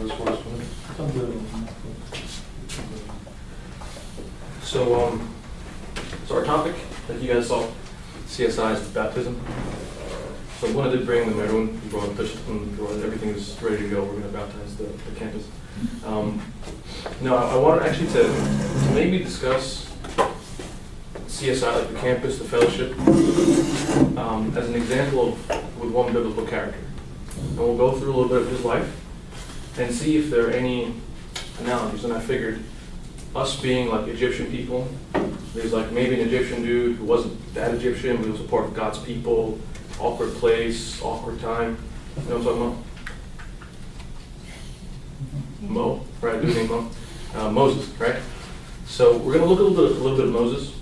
verse 4 is coming. So our topic, like you guys saw, CSI is baptism. So one did bring the Mirhom, we brought everything is ready to go. We're going to baptize the campus. No, I wanted actually to maybe discuss CSI, like the campus, the fellowship, as an example of with one biblical character. And we'll go through a little bit of his life and see if there are any analogies. And I figured us being like Egyptian people, there's like maybe an Egyptian dude who wasn't that Egyptian, but he was a part of God's people, awkward place, awkward time. You know what I'm talking about? Mo, right? Dude named Mo. Moses, right? So we're going to look a little bit of Moses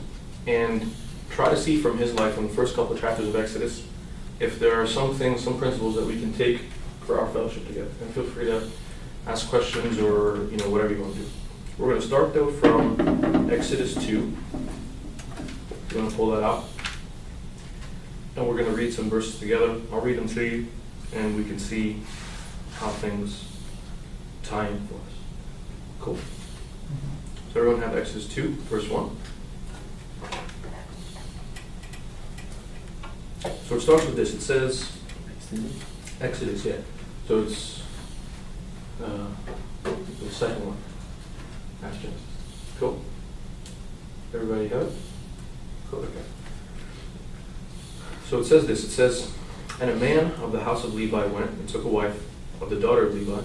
and try to see from his life in the first couple of chapters of Exodus if there are some things, some principles that we can take for our fellowship together. And feel free to ask questions or whatever you want to do. We're going to start though from Exodus 2. You're going to pull that out. And we're going to read some verses together. I'll read them to you and we can see how things tie in for us. Cool. So everyone have Exodus 2, verse 1. So it starts with this. It says, Exodus, yeah. So it's the second one. That's Genesis. Cool. Everybody have it? Cool, okay. So it says this. It says, and a man of the house of Levi went and took a wife of the daughter of Levi.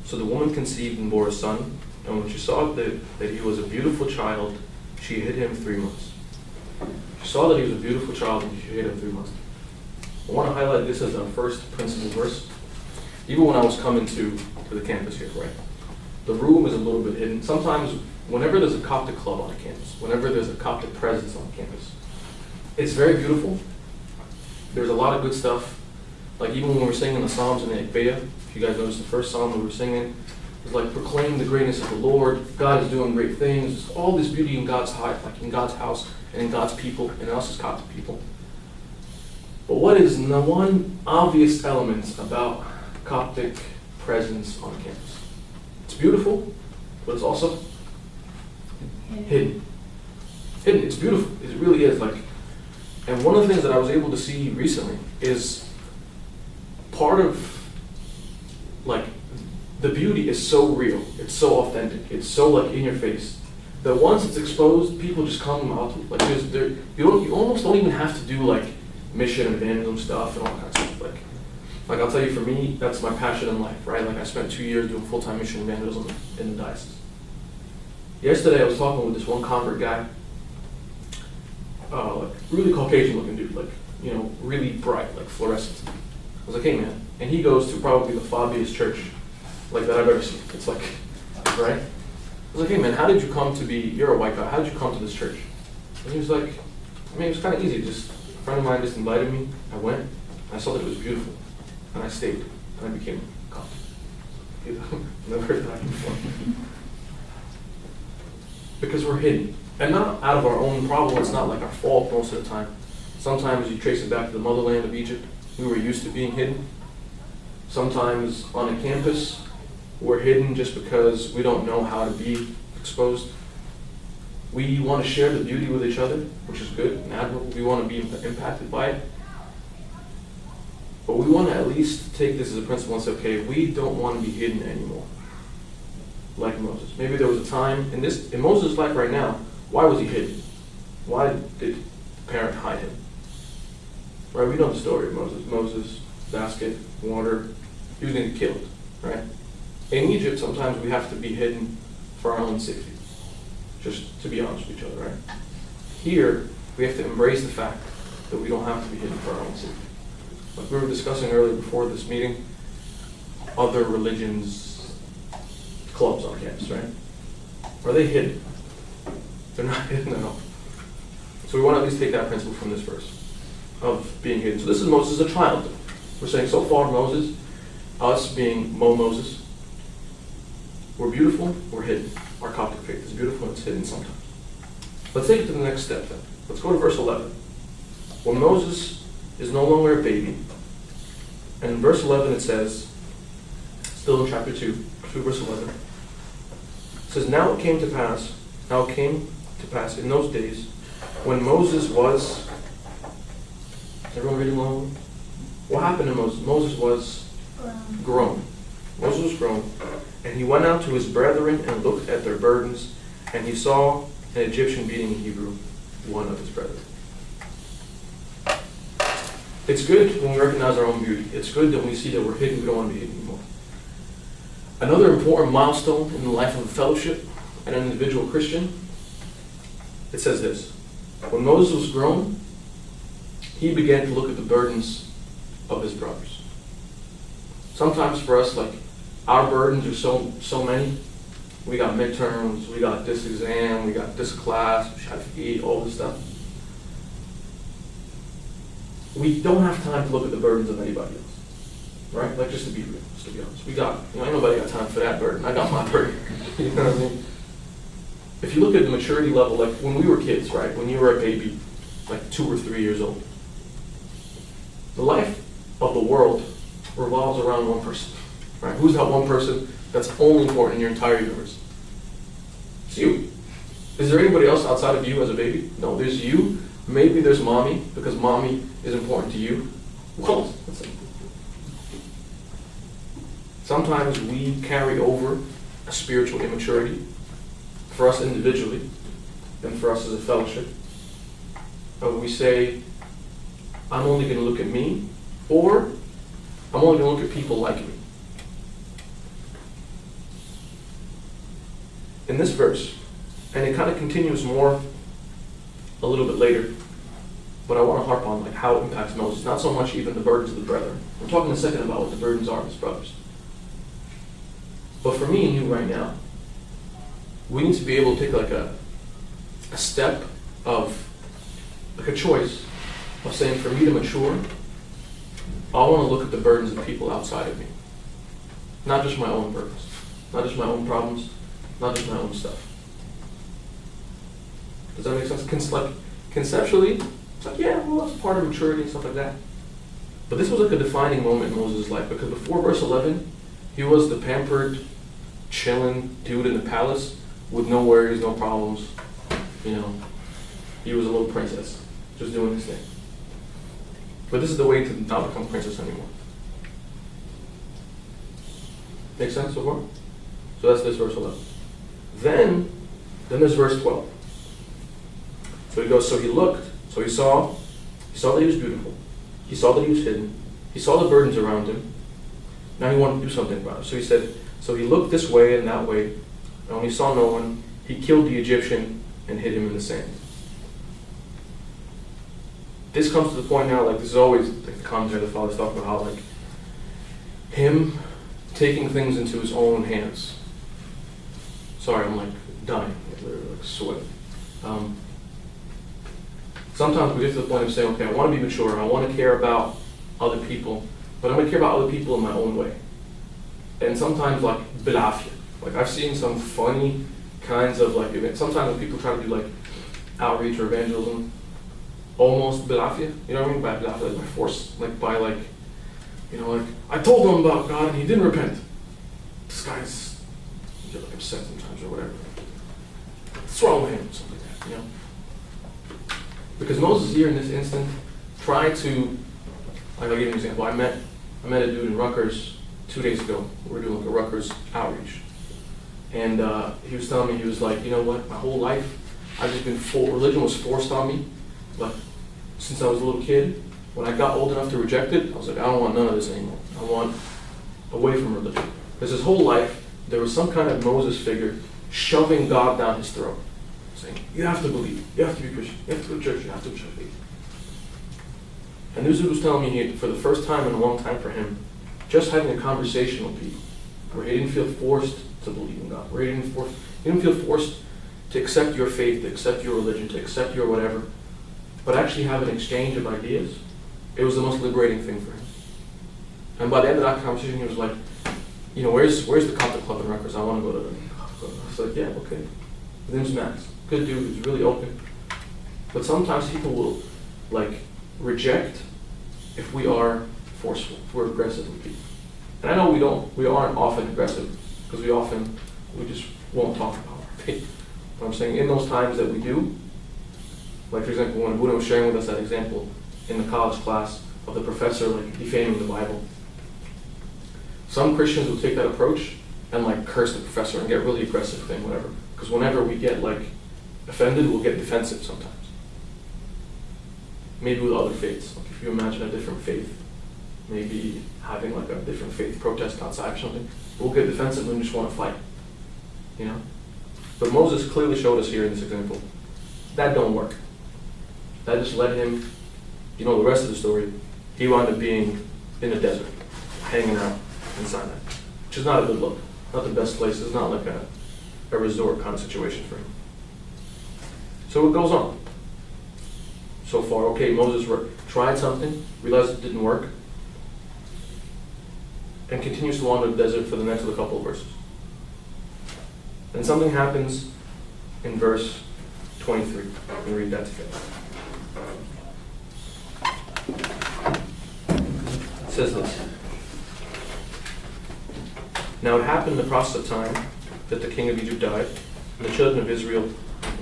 So the woman conceived and bore a son. And when she saw that he was a beautiful child, she hid him 3 months. She saw that he was a beautiful child and she hid him 3 months. I want to highlight this as our first principal verse. Even when I was coming to the campus here, right? The room is a little bit hidden. Sometimes, whenever there's a Coptic club on a campus, whenever there's a Coptic presence on campus, it's very beautiful. There's a lot of good stuff. Like even when we were singing the Psalms in the Ekbeah, if you guys noticed the first psalm we were singing, it's like proclaim the greatness of the Lord. God is doing great things. There's all this beauty in God's heart, like in God's house and in God's people, and us as Coptic people. But what is the one obvious element about Coptic presence on campus? It's beautiful, but it's also hidden. Hidden. It's beautiful. It really is. And one of the things that I was able to see recently is part of the beauty is so real. It's so authentic. It's so in your face that once it's exposed, people just come out. You almost don't even have to do mission and evangelism stuff and all kinds of stuff. Like I'll tell you, for me, that's my passion in life, right? I spent 2 years doing full-time mission evangelism in the diocese. Yesterday, I was talking with this one convert guy, really Caucasian-looking dude, really bright, fluorescent. I was like, hey, man. And he goes to probably the fobbiest church, that I've ever seen. It's right? I was like, hey, man, how did you come to be, you're a white guy, how did you come to this church? And he was like, it was kind of easy. Just a friend of mine just invited me. I went. I saw that it was beautiful. And I stayed. And I became a Coptic. Never heard that before. Because we're hidden. And not out of our own problem. It's not our fault most of the time. Sometimes you trace it back to the motherland of Egypt. We were used to being hidden. Sometimes on a campus, we're hidden just because we don't know how to be exposed. We want to share the beauty with each other, which is good and admirable. We want to be impacted by it. But we want to at least take this as a principle and say, okay, we don't want to be hidden anymore. Like Moses. Maybe there was a time in Moses' life right now, why was he hidden? Why did the parent hide him? Right, we know the story of Moses. Moses, basket, water, he was going to get killed, right? In Egypt, sometimes we have to be hidden for our own safety. Just to be honest with each other, right? Here, we have to embrace the fact that we don't have to be hidden for our own safety. Like we were discussing earlier before this meeting, other religions, clubs on campus, right? Are they hidden? They're not hidden at all. So we want to at least take that principle from this verse of being hidden. So this is Moses as a child. We're saying so far Moses, us being Moses, we're beautiful, we're hidden. Our Coptic faith is beautiful and it's hidden sometimes. Let's take it to the next step then. Let's go to verse 11. When Moses is no longer a baby, and in verse 11 it says, still in chapter 2, verse 11. It says, now it came to pass in those days when Moses was, everyone reading along? What happened to Moses? Moses was grown. Moses was grown, and he went out to his brethren and looked at their burdens, and he saw an Egyptian beating a Hebrew, one of his brethren. It's good when we recognize our own beauty. It's good that we see that we're hidden. We don't want to be hidden anymore. Another important milestone in the life of a fellowship and an individual Christian, it says this. When Moses was grown, he began to look at the burdens of his brothers. Sometimes for us, like, our burdens are so many. We got midterms, we got this exam, we got this class, we have to eat, all this stuff. We don't have time to look at the burdens of anybody else, right? Like, just to be real, just to be honest. Ain't nobody got time for that burden. I got my burden. You know what I mean? If you look at the maturity level, like when we were kids, right? When you were a baby, like 2 or 3 years old, the life of the world revolves around one person, right? Who's that one person that's only important in your entire universe? It's you. Is there anybody else outside of you as a baby? No, there's you. Maybe there's mommy, because mommy is important to you. Well, that's it. Sometimes we carry over a spiritual immaturity for us individually and for us as a fellowship. We say, I'm only going to look at me, or I'm only going to look at people like me. In this verse, and it kind of continues more a little bit later, but I want to harp on like how it impacts Moses, not so much even the burdens of the brethren. We're talking in a second about what the burdens are of his brothers. But for me and you right now, we need to be able to take like a step of, like a choice of saying, for me to mature, I want to look at the burdens of people outside of me. Not just my own burdens, not just my own problems, not just my own stuff. Does that make sense? Conceptually, it's like, yeah, well, that's part of maturity and stuff like that. But this was like a defining moment in Moses' life, because before verse 11, he was the pampered, chilling dude in the palace with no worries, no problems. You know, he was a little princess, just doing his thing. But this is the way to not become princess anymore. Make sense so far? So that's this verse 11. Then there's verse 12. So he goes, so he looked, so he saw that he was beautiful. He saw that he was hidden. He saw the burdens around him. Now he wanted to do something about it. So he said, so he looked this way and that way, and when he saw no one, he killed the Egyptian and hid him in the sand. This comes to the point now, like this is always like the commentary the father's talking about how like him taking things into his own hands. Sorry, I'm like dying, literally like sweating. Sometimes we get to the point of saying, okay, I want to be mature, I want to care about other people, but I'm going to care about other people in my own way. And sometimes like bilafia. Like I've seen some funny kinds of like events. Sometimes when people try to do like outreach or evangelism, almost bilafia, you know what I mean? By bilafia, like by force, like by like, you know, like I told him about God and he didn't repent. This guy's you get like upset sometimes or whatever. What's wrong with him? Something like that, you know? Because Moses here in this instant tried to, like I'll give you an example. I met a dude in Rutgers 2 days ago. We were doing like a Rutgers outreach. And he was telling me, he was like, you know what, my whole life, I've just been religion was forced on me. Like, since I was a little kid, when I got old enough to reject it, I was like, I don't want none of this anymore. I want away from religion. Because his whole life, there was some kind of Moses figure shoving God down his throat, saying, you have to believe, you have to be Christian, you have to go to church, you have to be Christian. And this dude was telling me for the first time in a long time for him, just having a conversation with people, where he didn't feel forced to believe in God, where he didn't feel forced to accept your faith, to accept your religion, to accept your whatever, but actually have an exchange of ideas. It was the most liberating thing for him. And by the end of that conversation, he was like, you know, where's the Coptic club in Rutgers? I want to go to the Coptic club. I was like, yeah, okay. His name's Max. Good dude, he's really open. But sometimes people will, like, reject if we are forceful, if we're aggressive with people. And I know we aren't often aggressive, because we just won't talk about our faith. But I'm saying in those times that we do, like for example, when Buddha was sharing with us that example in the college class of the professor like defaming the Bible, some Christians will take that approach and like curse the professor and get really aggressive thing, whatever. Because whenever we get like offended, we'll get defensive sometimes. Maybe with other faiths. Like if you imagine a different faith, maybe having like a different faith protest outside or something, we'll get defensive and just want to fight. You know? But Moses clearly showed us here in this example, that don't work. That just led him, you know the rest of the story, he wound up being in a desert, hanging out in Sinai, which is not a good look. Not the best place. It's not like a resort kind of situation for him. So it goes on. So far, okay, Moses tried something, realized it didn't work, and continues to wander the desert for the next couple of verses. Then something happens in verse 23. Let me read that together. It says this. Now it happened in the process of time that the king of Egypt died, and the children of Israel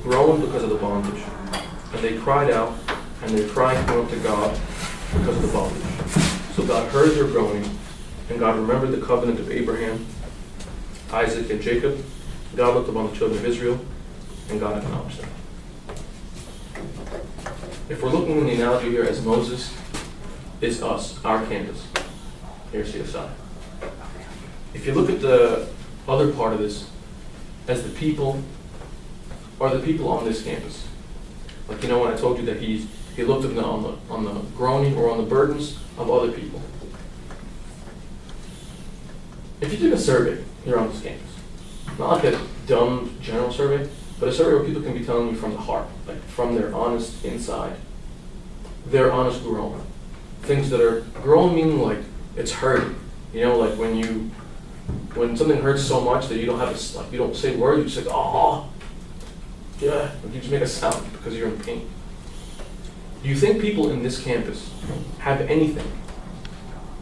groaned because of the bondage. And they cried out, and their cry came up to God because of the bondage. So God heard their groaning, and God remembered the covenant of Abraham, Isaac, and Jacob. God looked upon the children of Israel, and God acknowledged them. If we're looking in the analogy here as Moses is us, our campus, here's CSI. If you look at the other part of this as the people, or the people on this campus, like you know when I told you that he looked at on the groaning or on the burdens of other people. If you did a survey here on this campus, not like a dumb general survey, but a survey where people can be telling you from the heart, like from their honest inside, their honest groan. Things that are groan meaning like it's hurting. You know, like when something hurts so much that you don't have you don't say words, you just say, oh, yeah, you just make a sound because you're in pain. Do you think people in this campus have anything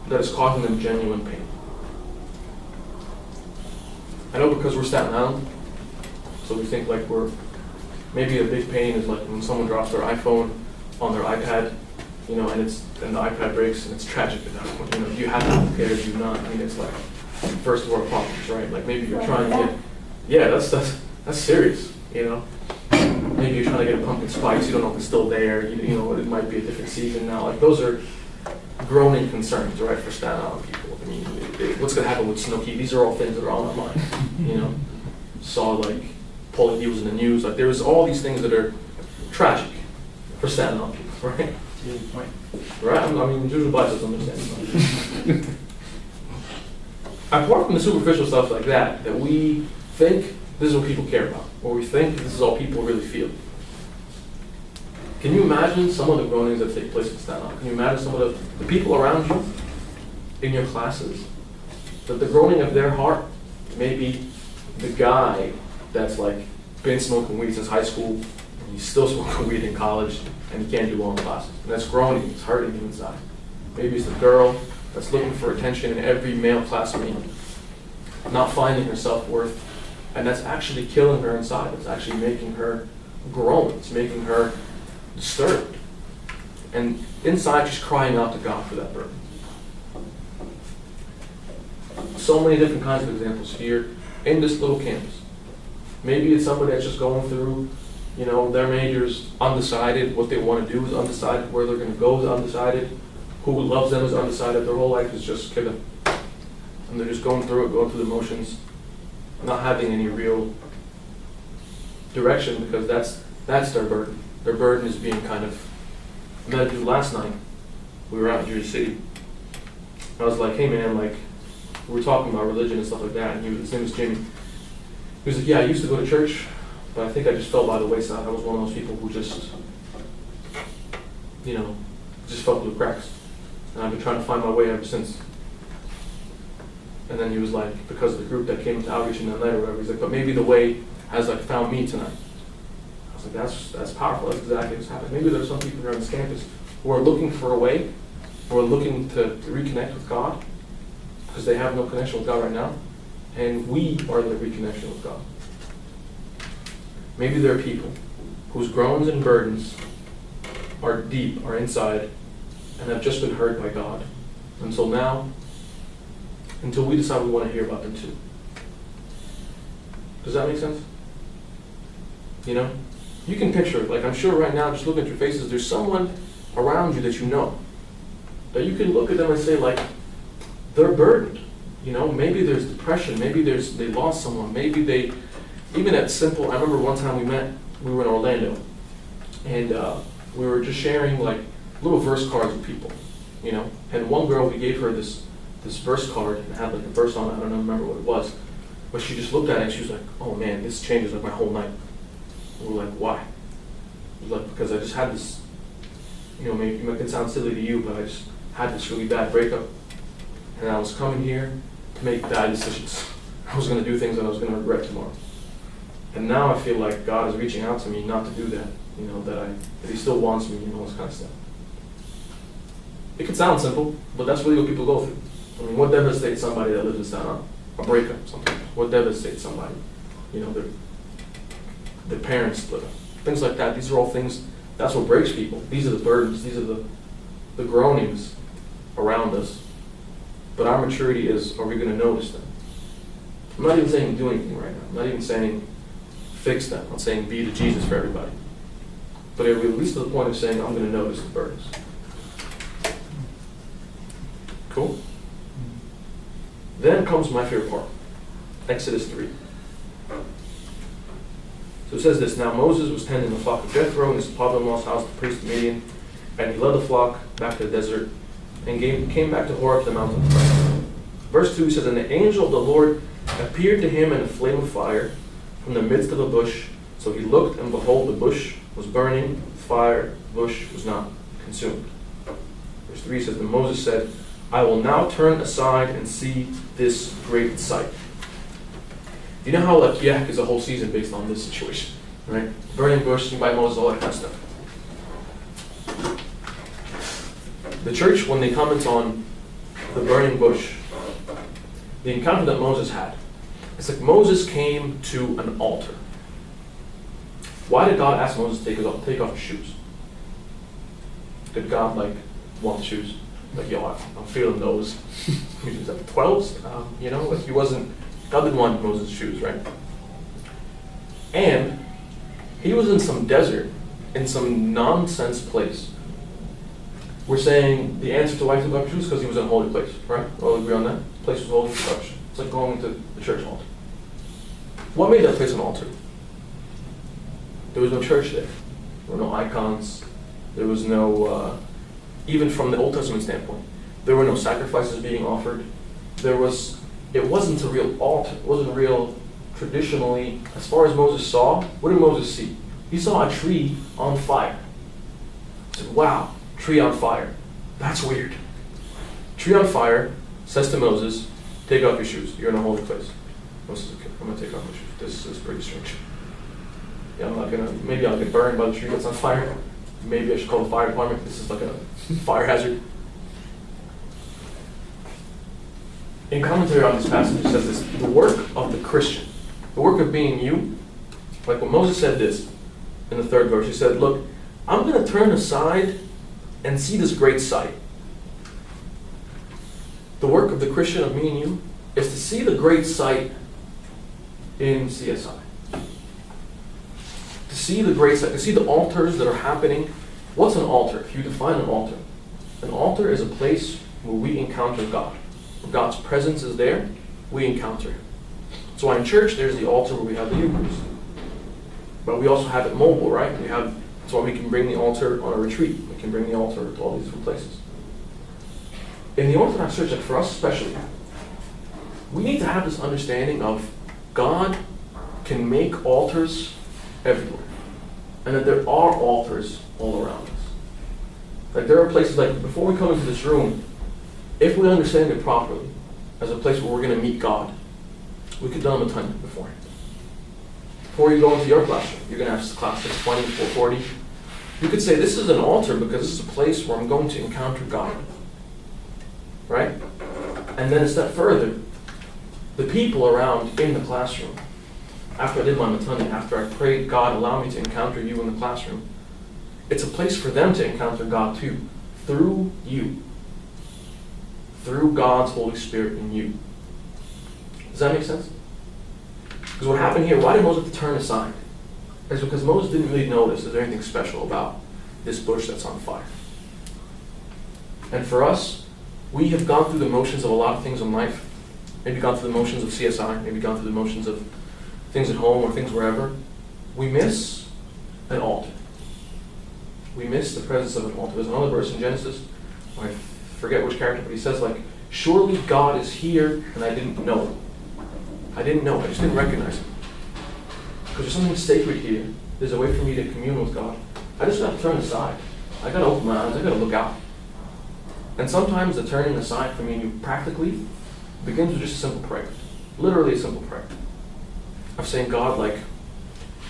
that is causing them genuine pain? I know because we're Staten Island, so we think like maybe a big pain is like when someone drops their iPhone on their iPad, you know, and the iPad breaks and it's tragic at that point. You know, do you have to care? Do you not? I mean, it's like first world problems, right? Like maybe you're trying to that's serious, you know. Maybe you're trying to get a pumpkin spice, you don't know if it's still there, you know, it might be a different season now. Like those are groaning concerns, right, for Staten Island people. I mean, what's going to happen with Snooki? These are all things that are on our mind, you know. Saw like Paulie D was in the news, like there's all these things that are tragic for Staten Island people, right? Right? I mean, Jews Black doesn't understand. Apart from the superficial stuff like that we think this is what people care about, or we think this is all people really feel. Can you imagine some of the groanings that take place in Staten Island? Can you imagine some of the people around you in your classes? That the groaning of their heart may be the guy that's like been smoking weed since high school, and he's still smoking weed in college, and he can't do well in classes. And that's groaning, it's hurting him inside. Maybe it's the girl that's looking for attention in every male classmate, not finding her self-worth, and that's actually killing her inside. It's actually making her groan. It's making her disturbed. And inside she's crying out to God for that burden. So many different kinds of examples here in this little campus. Maybe it's somebody that's just going through, you know, their major's undecided, what they want to do is undecided, where they're going to go is undecided, who loves them is undecided, their whole life is just kind of, and they're just going through the motions, not having any real direction, because that's their burden. Their burden is being kind of met. Last night, we were out in Jersey City. I was like, hey man, like, we were talking about religion and stuff like that, and his name was Jimmy. He was like, yeah, I used to go to church, but I think I just fell by the wayside. I was one of those people who just, you know, just fell through the cracks. And I've been trying to find my way ever since. And then he was like, because of the group that came to outreach in that night or whatever, he's like, but maybe the way has like found me tonight. I was like, that's powerful. That's exactly what's happening. Maybe there's some people here on this campus who are looking for a way, who are looking to reconnect with God, because they have no connection with God right now, and we are the reconnection with God. Maybe there are people whose groans and burdens are deep, are inside, and have just been hurt by God. Until now, until we decide we want to hear about them too. Does that make sense? You know? You can picture, like I'm sure right now, just looking at your faces, there's someone around you that you know. That you can look at them and say, like, they're burdened. You know, maybe there's depression, maybe they lost someone, maybe they, even at simple, I remember one time we were in Orlando, and we were just sharing like little verse cards with people, you know, and one girl, we gave her this verse card, and it had like a verse on it, I don't remember what it was, but she just looked at it and she was like, oh man, this changes like my whole night. And we're like, why? It was like, because I just had this, you know, maybe it can sound silly to you, but I just had this really bad breakup, and I was coming here to make bad decisions. I was going to do things that I was going to regret tomorrow. And now I feel like God is reaching out to me not to do that, you know, that He still wants me and all this kind of stuff. It could sound simple, but that's really what people go through. I mean, what devastates somebody that lives in Staten Island? A breakup, something. What devastates somebody? You know, their parents split up. Things like that. These are all things, that's what breaks people. These are the burdens, these are the groanings around us. But our maturity is, are we going to notice them? I'm not even saying do anything right now. I'm not even saying fix them. I'm not saying be the Jesus for everybody. But at least to the point of saying I'm going to notice the burdens. Cool? Then comes my favorite part. Exodus 3. So it says this, now Moses was tending the flock of Jethro in his father-in-law's house, the priest of Midian, and he led the flock back to the desert and came back to Horeb, the mountain of God. Verse 2 says, and the angel of the Lord appeared to him in a flame of fire from the midst of a bush. So he looked, and behold, the bush was burning, the bush was not consumed. Verse 3 says, and Moses said, I will now turn aside and see this great sight. You know how like Yak is a whole season based on this situation, right? Burning bush, by Moses, all that kind of stuff. The church, when they comment on the burning bush, the encounter that Moses had, it's like Moses came to an altar. Why did God ask Moses to take off his shoes? Did God want the shoes? Like, yo, I'm feeling those. He was at the 12s, you know, like he wasn't. God didn't want Moses' shoes, right? And he was in some desert, in some nonsense place. We're saying the answer to why he took off shoes because he was in a holy place, right? We'll agree on that. The place was holy for touch. It's like going to the church altar. What made that place an altar? There was no church there. There were no icons. There was no, even from the Old Testament standpoint, there were no sacrifices being offered. It wasn't a real altar. It wasn't real traditionally. As far as Moses saw, what did Moses see? He saw a tree on fire. He said, wow, tree on fire. That's weird. Tree on fire says to Moses, take off your shoes. You're in a holy place. Moses says, okay, I'm going to take off my shoes. This is pretty strange. Yeah, maybe I'll get burned by the tree that's on fire. Maybe I should call the fire department. This is like a fire hazard. In commentary on this passage, it says this, the work of the Christian, the work of being you, like when Moses said this in the 3rd verse, he said, look, I'm going to turn aside and see this great sight. The work of the Christian, of me and you, is to see the great sight in CSI. To see the great sight, to see the altars that are happening. What's an altar? If you define an altar is a place where we encounter God. Where God's presence is there, we encounter Him. So in church, there's the altar where we have the Eucharist. But we also have it mobile, right? That's why we can bring the altar on a retreat. We can bring the altar to all these different places. In the Orthodox Church, and for us especially, we need to have this understanding of God can make altars everywhere. And that there are altars all around us. Like there are places like, before we come into this room, if we understand it properly, as a place where we're going to meet God, we could done a ton beforehand. Before you go into your classroom, you're going to have class 620, 440. You could say, this is an altar because this is a place where I'm going to encounter God. Right? And then a step further, the people around in the classroom, after I did my matani, after I prayed, God, allow me to encounter you in the classroom, it's a place for them to encounter God too, through you, through God's Holy Spirit in you. Does that make sense? Because what happened here, why did Moses have to turn aside? It's because Moses didn't really notice there's anything special about this bush that's on fire. And for us, we have gone through the motions of a lot of things in life. Maybe gone through the motions of CSI, maybe gone through the motions of things at home or things wherever. We miss an altar. We miss the presence of an altar. There's another verse in Genesis, I forget which character, but he says surely God is here and I didn't know it. I didn't know it, I just didn't recognize it. Because there's something sacred here. There's a way for me to commune with God. I just got to turn aside. I got to open my eyes, I got to look out. And sometimes the turning aside for me practically begins with just a simple prayer. Literally a simple prayer. Of saying, God,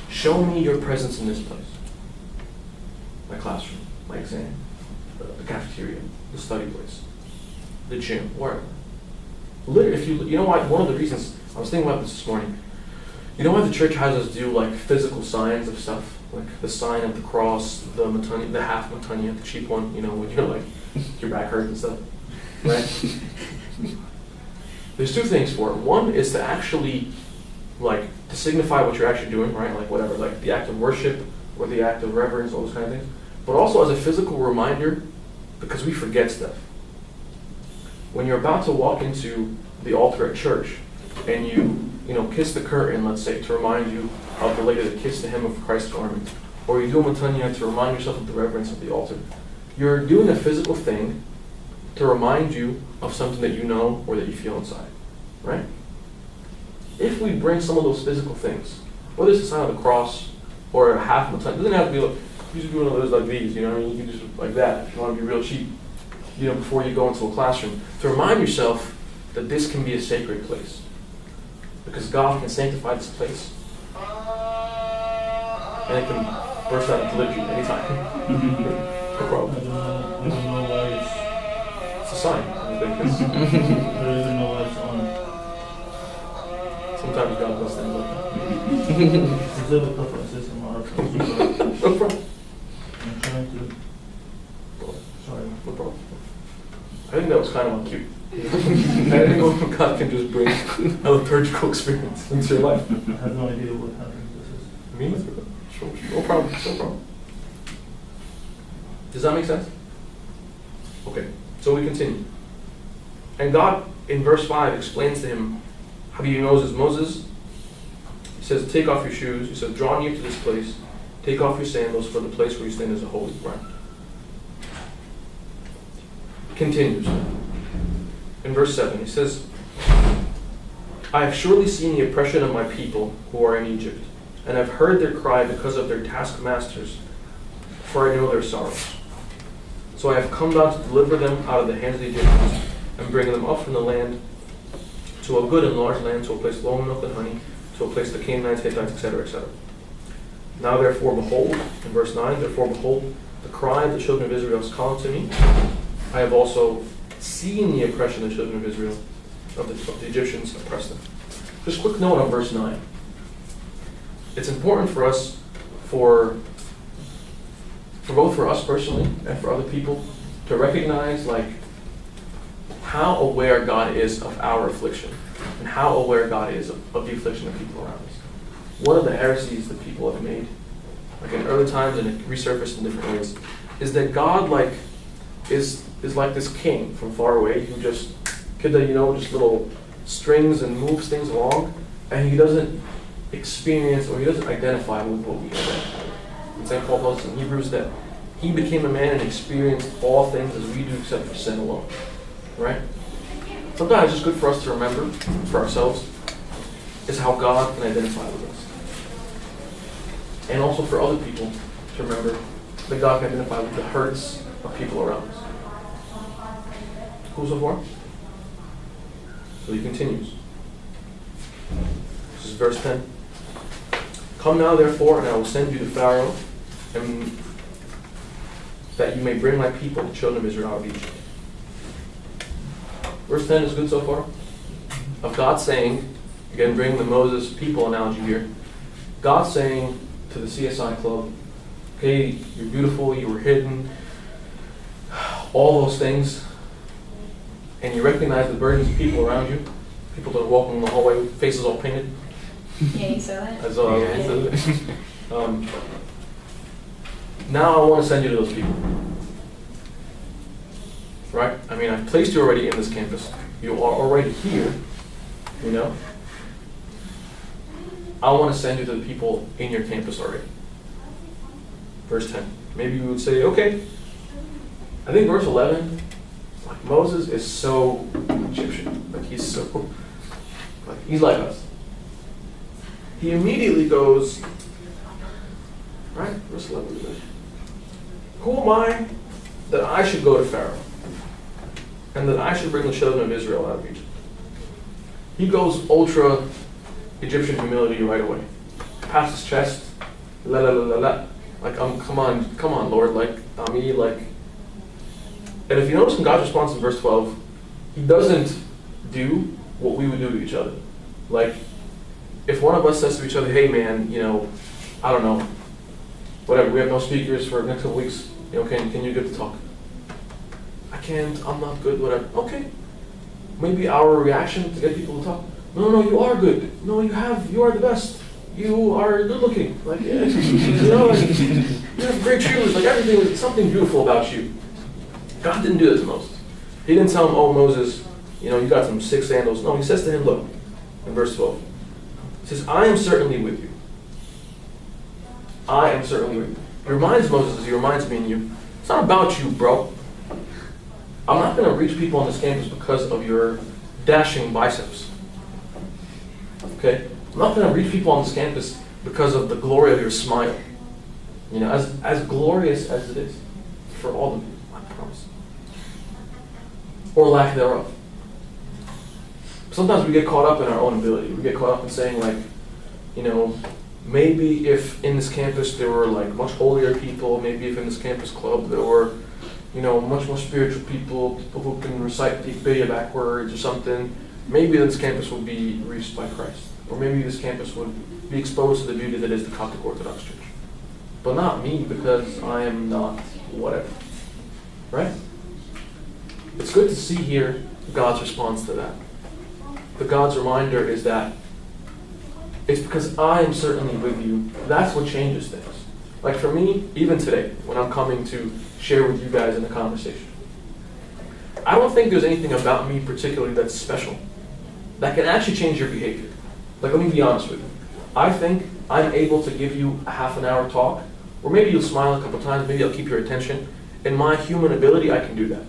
show me your presence in this place. My classroom, my exam, the cafeteria, the study place, the gym, wherever. Literally, if you know what, one of the reasons, I was thinking about this morning, you know why the church has us do physical signs of stuff? Like the sign of the cross, the matanya, the half matanya, the cheap one, when you're your back hurts and stuff, right? There's two things for it. One is to actually, to signify what you're actually doing, right? Whatever, the act of worship or the act of reverence, all those kind of things. But also as a physical reminder, because we forget stuff. When you're about to walk into the altar at church and you kiss the curtain, let's say, to remind you of the lady that kissed the hem of Christ's garment, or you do a matanya to remind yourself of the reverence of the altar, you're doing a physical thing to remind you of something that you know or that you feel inside, right? If we bring some of those physical things, whether it's the sign of the cross or a half matanya, it doesn't have to be you just do one of those like these, you can just like that if you want to be real cheap, before you go into a classroom, to remind yourself that this can be a sacred place. Because God can sanctify this place. And it can burst out into liturgy anytime. No problem. I don't know why It's a sign. I think I don't even know why it's on. Sometimes God does things like that. Is there a couple of systems on No problem. I'm trying to. Sorry. No problem. I think that was kind of on cue. I didn't know if God can just bring a liturgical experience into your life. I have no idea what happened. This is. Me neither. Sure. No problem. No problem. Does that make sense? Okay. So we continue. And God, in verse 5, explains to him how he knows Moses. He says, take off your shoes. He says, draw near to this place. Take off your sandals, for the place where you stand is a holy ground. Continues. In verse 7, he says, I have surely seen the oppression of my people who are in Egypt, and have heard their cry because of their taskmasters, for I know their sorrows. So I have come down to deliver them out of the hands of the Egyptians, and bring them up from the land to a good and large land, to a place flowing milk and honey, to a place the Canaanites, Hittites, etc., etc. Now therefore behold, in verse 9, therefore behold, the cry of the children of Israel has come to me. I have also seen the oppression of the children of Israel, of the Egyptians oppress them. Just a quick note on verse 9. It's important for us, for both for us personally and for other people, to recognize how aware God is of our affliction and how aware God is of the affliction of people around us. One of the heresies that people have made, in early times and it resurfaced in different ways, is that God is like this king from far away who just little strings and moves things along, and he doesn't experience or he doesn't identify with what we identify with. And St. Paul tells us in Hebrews that he became a man and experienced all things as we do except for sin alone. Right? Sometimes it's just good for us to remember for ourselves is how God can identify with us. And also for other people to remember that God can identify with the hurts of people around us. Cool so far? So he continues. This is verse 10. Come now therefore, and I will send you to Pharaoh, and that you may bring my people, the children of Israel, out of Egypt. Verse 10 is good so far. Of God saying, again, bringing the Moses people analogy here. God saying to the CSI club, okay, you're beautiful, you were hidden, all those things, and you recognize the burdens of people around you, people that are walking in the hallway with faces all painted. Yeah, you saw that? As, now I want to send you to those people. Right? I mean, I've placed you already in this campus. You are already here, you know? I want to send you to the people in your campus already. Verse 10. Maybe you would say, okay. I think verse 11, like Moses is so Egyptian. Like he's like us. He immediately goes, right? Verse 11. Who am I that I should go to Pharaoh and that I should bring the children of Israel out of Egypt? He goes ultra Egyptian humility right away. Past his chest, la la la la la. Like, come on, Lord. Like, like. And if you notice in God's response in verse 12, he doesn't do what we would do to each other. Like, if one of us says to each other, hey man, I don't know, whatever, we have no speakers for the next couple weeks, can you get to talk? I can't, I'm not good, whatever. Okay. Maybe our reaction to get people to talk, no, you are good. No, you are the best. You are good looking. Like, yeah, you have great shoes. Like, everything is something beautiful about you. God didn't do that to Moses. He didn't tell him, oh, Moses, you got some sick sandals. No, he says to him, look, in verse 12, he says, I am certainly with you. I am certainly with you. He reminds Moses, as he reminds me and you, it's not about you, bro. I'm not going to reach people on this campus because of your dashing biceps. Okay? I'm not going to reach people on this campus because of the glory of your smile. As glorious as it is for all of you, I promise. Or lack thereof. Sometimes we get caught up in our own ability. We get caught up in saying, like, maybe if in this campus there were like much holier people, maybe if in this campus club there were, much more spiritual people who can recite the Biblia backwards or something, maybe this campus would be reached by Christ. Or maybe this campus would be exposed to the beauty that is the Coptic Orthodox Church. But not me, because I am not whatever. Right? It's good to see here God's response to that. The God's reminder is that it's because I am certainly with you. That's what changes things. Like for me, even today, when I'm coming to share with you guys in a conversation, I don't think there's anything about me particularly that's special that can actually change your behavior. Like, let me be honest with you. I think I'm able to give you a half an hour talk, or maybe you'll smile a couple times, maybe I'll keep your attention. In my human ability, I can do that.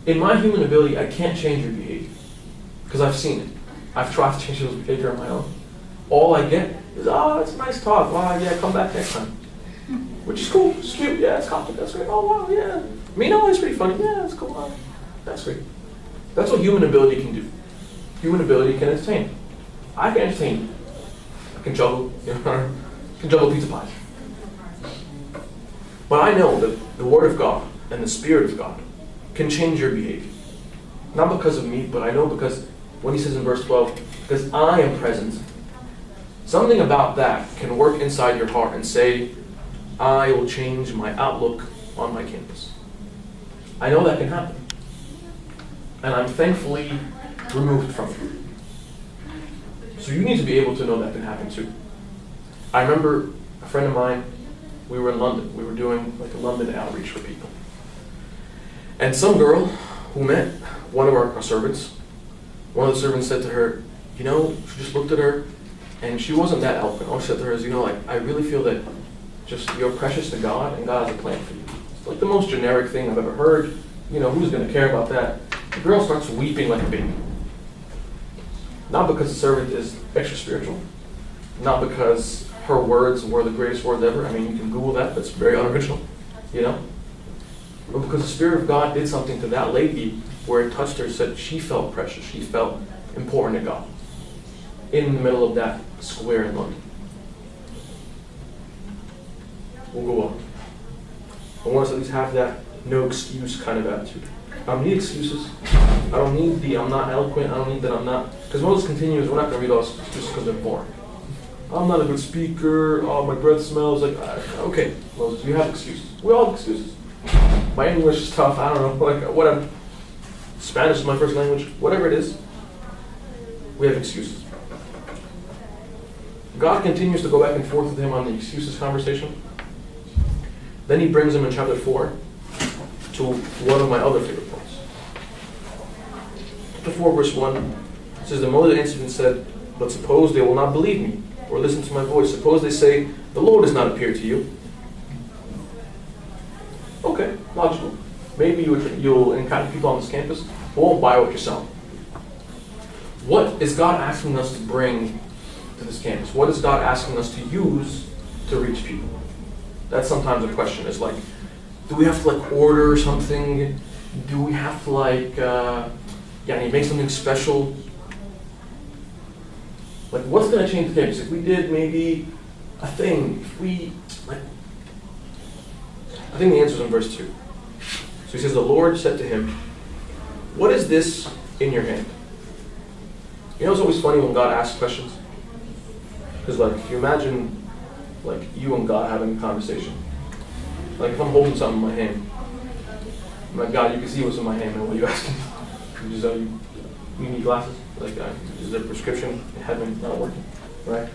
In my human ability, I can't change your behavior, because I've seen it. I've tried to change your behavior on my own. All I get is, it's a nice talk. Wow, yeah, come back next time. Which is cool, it's cute, yeah, it's complicated, that's great. Oh, wow, yeah. It's pretty funny, yeah, it's cool, wow. That's great. That's what human ability can do. Human ability can entertain. I can entertain you. I can juggle, pizza pies. But I know that the Word of God and the Spirit of God can change your behavior. Not because of me, but I know because when he says in verse 12, because I am present, something about that can work inside your heart and say, I will change my outlook on my campus. I know that can happen. And I'm thankfully removed from it. So you need to be able to know that can happen too. I remember a friend of mine, we were in London. We were doing like a London outreach for people. And some girl who met one of our servants, one of the servants said to her, she just looked at her and she wasn't that eloquent. All she said to her is, I really feel that just you're precious to God and God has a plan for you. It's like the most generic thing I've ever heard. Who's going to care about that? The girl starts weeping like a baby. Not because the servant is extra spiritual, not because her words were the greatest words ever. I mean, you can Google that, that's very unoriginal, But because the Spirit of God did something to that lady where it touched her, said she felt precious, she felt important to God in the middle of that square in London. We'll go on. I want us to at least have that no excuse kind of attitude. don't need excuses. I don't need the I'm not eloquent. I don't need that I'm not. Because Moses continues, we're not going to read all this just because they're boring. I'm not a good speaker. Oh, my breath smells like. Okay, Moses, you have excuses. We all have excuses. My English is tough. I don't know, like whatever. Spanish is my first language. Whatever it is, we have excuses. God continues to go back and forth with him on the excuses conversation. Then he brings him in chapter 4 to one of my other favorite parts. Chapter 4, verse 1 says, "The Moses answered and said, but suppose they will not believe me or listen to my voice. Suppose they say, the Lord does not appear to you." Okay, logical. Maybe you'll encounter people on this campus who won't buy what you're selling. What is God asking us to bring to this campus? What is God asking us to use to reach people? That's sometimes a question. It's like, do we have to order something? Do we have to make something special? What's going to change the campus? If we did maybe a thing, I think the answer is in verse 2. So he says, the Lord said to him, "What is this in your hand?" You know, it's always funny when God asks questions. Because if you imagine you and God having a conversation. If I'm holding something in my hand, I'm like, "God, you can see what's in my hand, man. What are you asking me? You need glasses? Is there a prescription in heaven not working?" Right?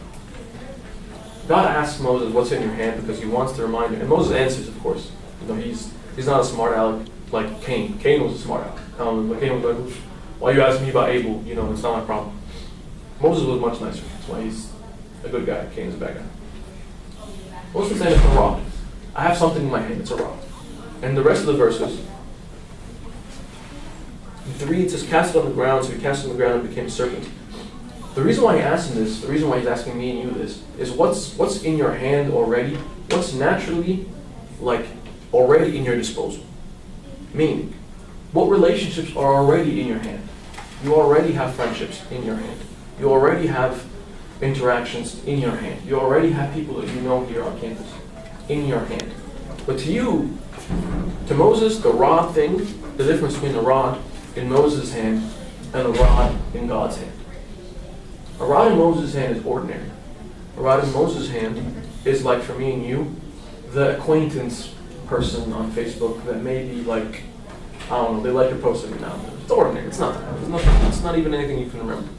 God asks Moses, "What's in your hand?" because he wants to remind him. And Moses answers, of course. He's not a smart aleck like Cain. Cain was a smart aleck. But Cain was like, "Why are you asking me about Abel? It's not my problem." Moses was much nicer. That's why he's a good guy. Cain's a bad guy. Moses is saying it's a rod. I have something in my hand. It's a rod. And the rest of the verses, 3, it says, "Cast it on the ground." So he cast it on the ground and became a serpent. The reason why he asked him this, the reason why he's asking me and you this, is what's in your hand already? What's naturally, already in your disposal? Meaning, what relationships are already in your hand? You already have friendships in your hand. You already have interactions in your hand. You already have people that you know here on campus in your hand. But to Moses, the rod thing, the difference between the rod in Moses' hand and a rod in God's hand. A rod in Moses' hand is ordinary. A rod in Moses' hand is for me and you, the acquaintance person on Facebook that maybe I don't know, they like your post every now and then. It's ordinary. It's nothing. It's not even anything you can remember.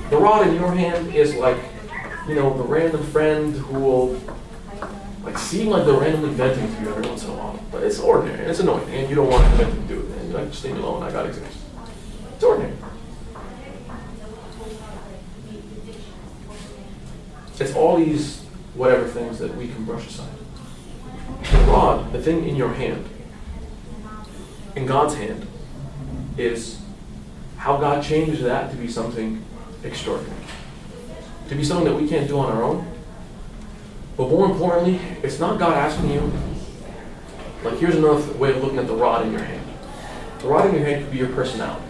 The rod in your hand is the random friend who will seem like they're randomly venting to you every once in a while. But it's ordinary and it's annoying and you don't want them to do it. And you're just leave me alone, I got exams. It's ordinary. It's all these whatever things that we can brush aside. The rod, the thing in your hand, in God's hand, is how God changes that to be something extraordinary. To be something that we can't do on our own. But more importantly, it's not God asking you, here's another way of looking at the rod in your hand. The rod in your hand could be your personality.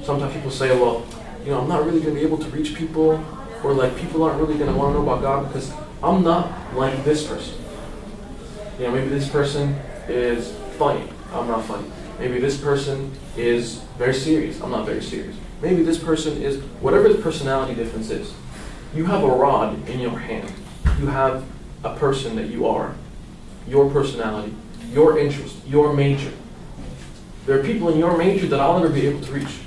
Sometimes people say, well, I'm not really going to be able to reach people, or people aren't really going to want to know about God because I'm not like this person. Maybe this person is funny. I'm not funny. Maybe this person is very serious. I'm not very serious. Maybe this person is, whatever the personality difference is, you have a rod in your hand. You have a person that you are, your personality, your interest, your major. There are people in your major that I'll never be able to reach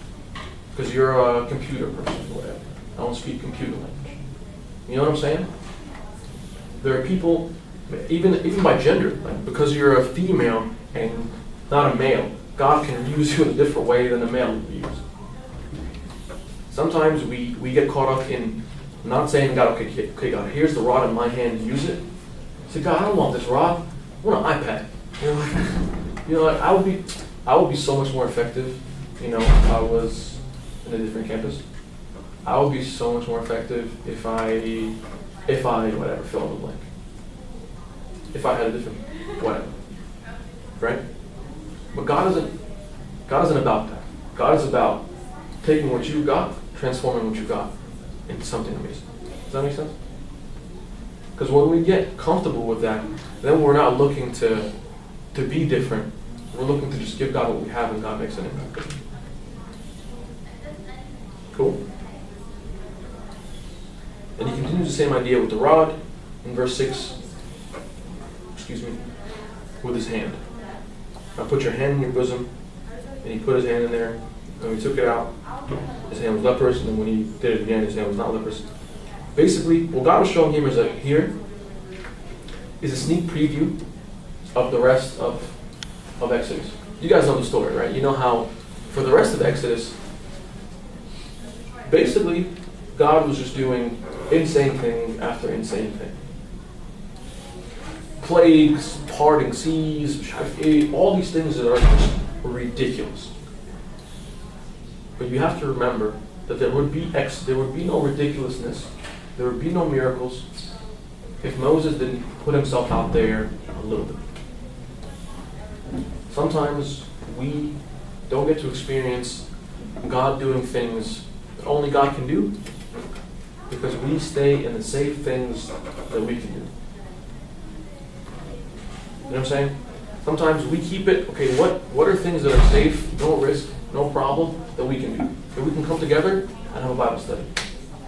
because you're a computer person or whatever. I don't speak computer language. You know what I'm saying? There are people, even by gender, because you're a female and not a male, God can use you in a different way than a male would be used. Sometimes we get caught up in not saying, God, okay, God, here's the rod in my hand, use it. Say, God, I don't want this rod. I want an iPad. I would be so much more effective, if I was in a different campus. I would be so much more effective if I whatever, fill in the blank. If I had a different whatever. Right? But God isn't about that. God is about taking what you got, transforming what you got into something amazing. Does that make sense? Because when we get comfortable with that, then we're not looking to be different. We're looking to just give God what we have, and God makes an impact. Cool? And he continues the same idea with the rod in verse 6. With his hand. Now put your hand in your bosom. And he put his hand in there. And when he took it out, his hand was leprous. And then when he did it again, his hand was not leprous. Basically, what God was showing him is that here is a sneak preview of the rest of Exodus. You guys know the story, right? You know how for the rest of Exodus, basically, God was just doing insane thing after insane thing. Plagues, parting seas, all these things that are just ridiculous. But you have to remember that there would be no ridiculousness, there would be no miracles if Moses didn't put himself out there a little bit. Sometimes we don't get to experience God doing things that only God can do because we stay in the safe things that we can do. You know what I'm saying? Sometimes we keep it, okay, what are things that are safe, no risk, no problem, that we can do? That we can come together and have a Bible study.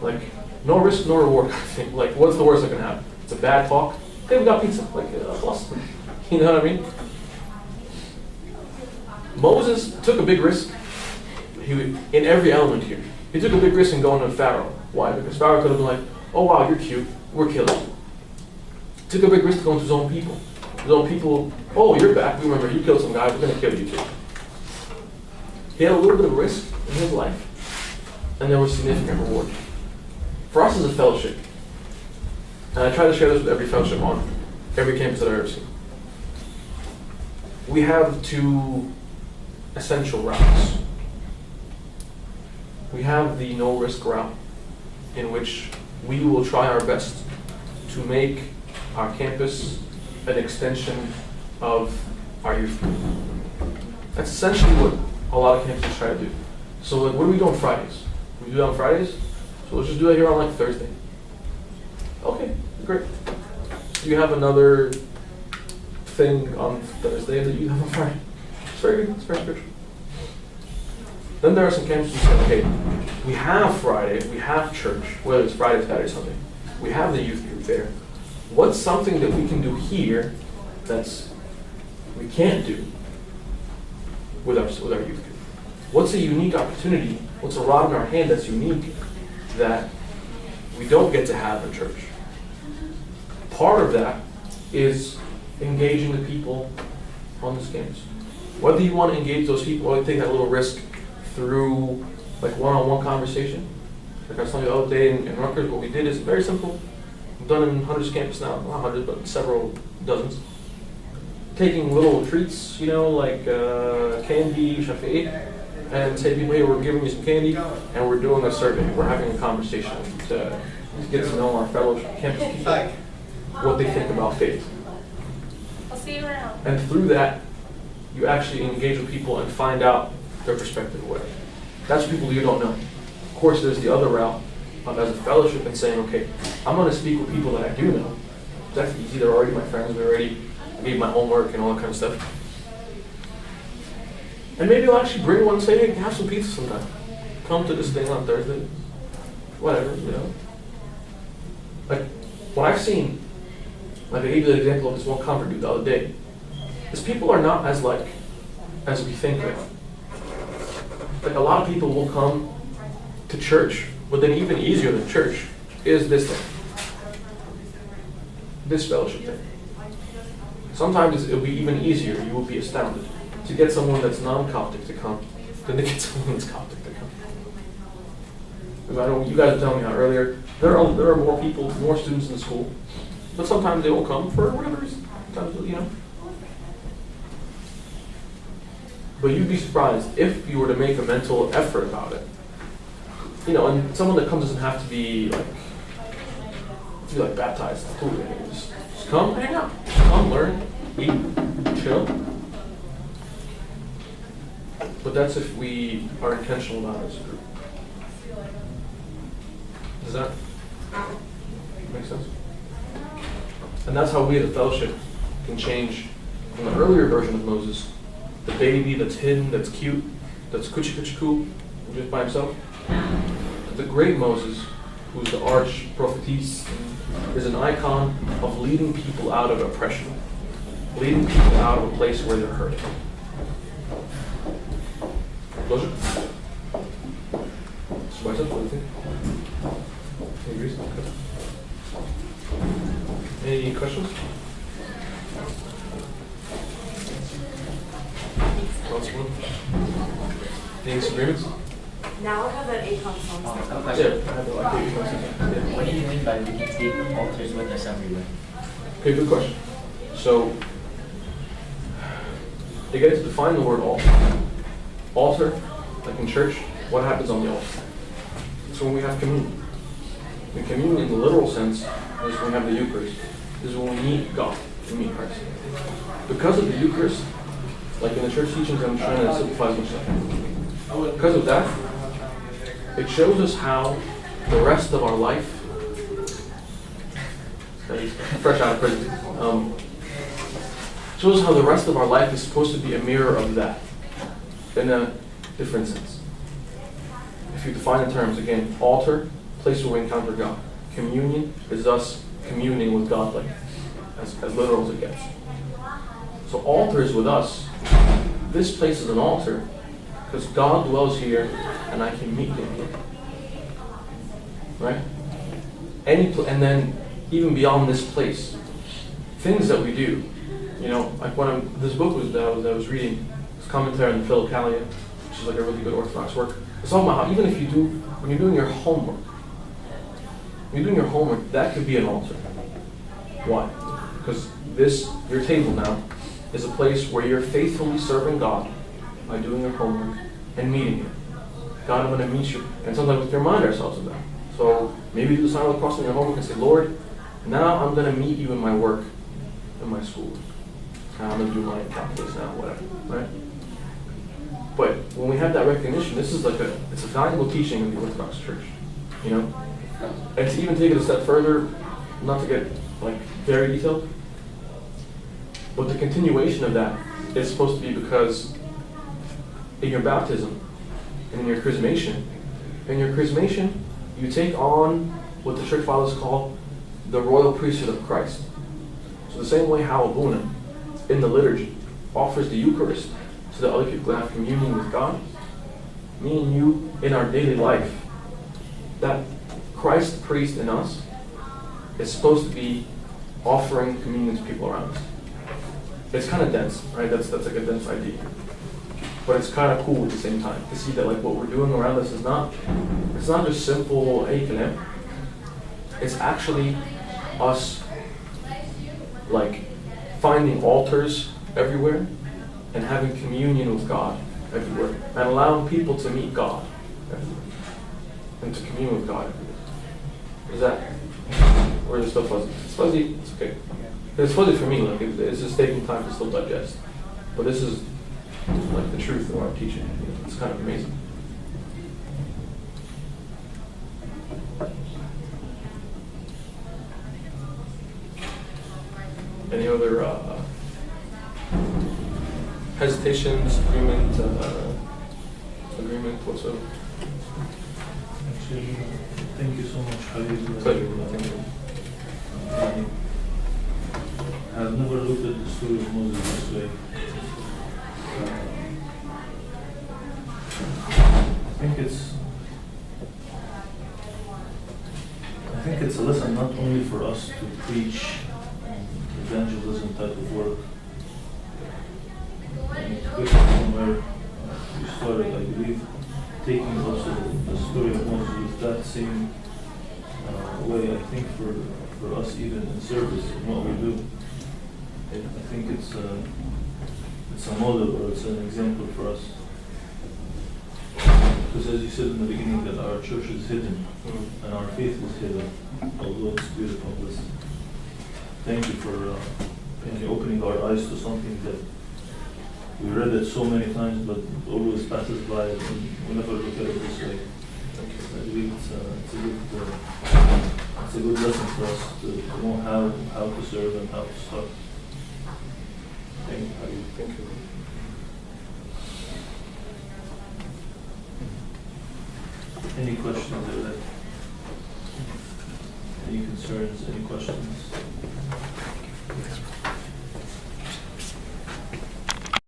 Like, no risk, no reward kind of thing. Like, what's the worst that can happen? It's a bad talk. Okay, we got pizza. Like, awesome. You know what I mean? Moses took a big risk in every element here. He took a big risk in going to Pharaoh. Why? Because Pharaoh could have been like, oh wow, you're cute, we're killing you. Took a big risk to go into his own people. His own people, oh, you're back, we remember you killed some guy, we're going to kill you too. He had a little bit of risk in his life, and there was significant reward. For us as a fellowship, and I try to share this with every fellowship on every campus that I've ever seen, we have two essential routes. We have the no-risk route, in which we will try our best to make our campus an extension of our youth group. That's essentially what a lot of campuses try to do. So like, what do we do on Fridays? We do it on Fridays? So let's just do it here on like Thursday. Okay, great. Do you have another thing on Thursday that you have on Friday? It's very good, it's very spiritual. Then there are some campuses who say, okay, we have Friday, we have church, whether it's Friday, Saturday, Sunday. We have the youth group there. What's something that we can do here we can't do with our youth group? What's a unique opportunity? What's a rod in our hand that's unique that we don't get to have in church? Part of that is engaging the people on this campus. Whether you want to engage those people or take that little risk through like one-on-one conversation. Like I was telling you the other day in Rutgers, what we did is very simple. We've done it in hundreds of campuses now, not hundreds, but several dozens. Taking little treats, like candy, shafi'i, and say, people, hey, we're giving you some candy, and we're doing a survey. We're having a conversation to get to know our fellow campus people, what they think about faith. I'll see you around. And through that, you actually engage with people and find out their perspective of whatever. That's people you don't know. Of course, there's the other route as a fellowship and saying, okay, I'm going to speak with people that I do know. That's easy. They're already my friends. I gave my homework and all that kind of stuff. And maybe I'll actually bring one and say, hey, have some pizza sometime. Come to this thing on Thursday. Whatever, Like, what I've seen, like I gave you the example of this one convert dude the other day, is people are not as we think of. Like a lot of people will come to church, but then even easier than church is this thing. This fellowship thing. Sometimes it'll be even easier, you will be astounded, to get someone that's non-Coptic to come than to get someone that's Coptic to come. Because I know you guys were telling me how earlier, there are more people, more students in the school, but sometimes they won't come for whatever reason. But you'd be surprised if you were to make a mental effort about it. And someone that comes doesn't have to be baptized. Just come, hang out. Come, learn, eat, chill. But that's if we are intentional about it as a group. Does that make sense? And that's how we as a fellowship can change from the earlier version of Moses the baby that's hidden, that's cute, that's coochie cool, just by himself. The great Moses, who's the arch prophetess, is an icon of leading people out of oppression, leading people out of a place where they're hurting. Closure? So myself, what do you think? Any agrees? Okay. Any questions? Any disagreements? Now I have that ACOM song. Yeah, I have no idea. Yeah. What do you mean by we can take altars with us everywhere? Okay, good question. So, you guys define the word altar. Altar, like in church, what happens on the altar? So when we have communion. The communion in the literal sense is when we have the Eucharist. This is when we meet God, we meet Christ. Because of the Eucharist, like in the church teachings, I'm trying to simplify as much as I can. Because of that, it shows us how the rest of our life, fresh out of prison, shows us how the rest of our life is supposed to be a mirror of that, in a different sense. If you define the terms, again, altar, place where we encounter God. Communion is us communing with God, like as literal as it gets. So altar is with us. This place is an altar because God dwells here and I can meet Him here. Right? And then even beyond this place, things that we do, you know, like this book that I was reading, this commentary on the Philokalia, which is like a really good Orthodox work. It's talking about how even if when you're doing your homework, that could be an altar. Why? Because your table now, is a place where you're faithfully serving God by doing your homework and meeting Him. God, I'm going to meet you. And sometimes we have to remind ourselves of that. So maybe do the sign of the cross in your homework and say, Lord, now I'm going to meet you in my work, in my school. I'm going to do my calculus now, whatever, right? But when we have that recognition, this is it's a valuable teaching in the Orthodox Church, you know? And to even take it a step further, not to get very detailed, but the continuation of that is supposed to be because in your baptism and in your chrismation, you take on what the Church Fathers call the royal priesthood of Christ. So the same way how Abuna in the liturgy offers the Eucharist so that other people can have communion with God, me and you in our daily life, that Christ priest in us is supposed to be offering communion to people around us. It's kind of dense, right? That's like a dense idea. But it's kind of cool at the same time to see that what we're doing around us is not just simple hey kalam. It's actually us finding altars everywhere and having communion with God everywhere and allowing people to meet God everywhere and to commune with God everywhere. Is that, or is it still fuzzy? It's fuzzy, it's okay. It's fuzzy for me, it's just taking time to still digest. But this is the truth of our teaching. It's kind of amazing. Any other hesitations, agreement whatsoever? Actually, thank you so much, Khalid. Pleasure. Thank you. I have never looked at the story of Moses this way. I think it's a lesson not only for us to preach evangelism type of work. And to get from where we started, I believe, taking also the story of Moses with that same way, I think for us even in service in what we do. I think it's a model or it's an example for us. Because as you said in the beginning, that our church is hidden and our faith is hidden, although it's beautiful. Thank you for opening our eyes to something that we read it so many times, but it always passes by and we never look at it this way. I believe it's a good lesson for us to know how to serve and how to start. Thank you. Any questions or that? Any concerns, any questions?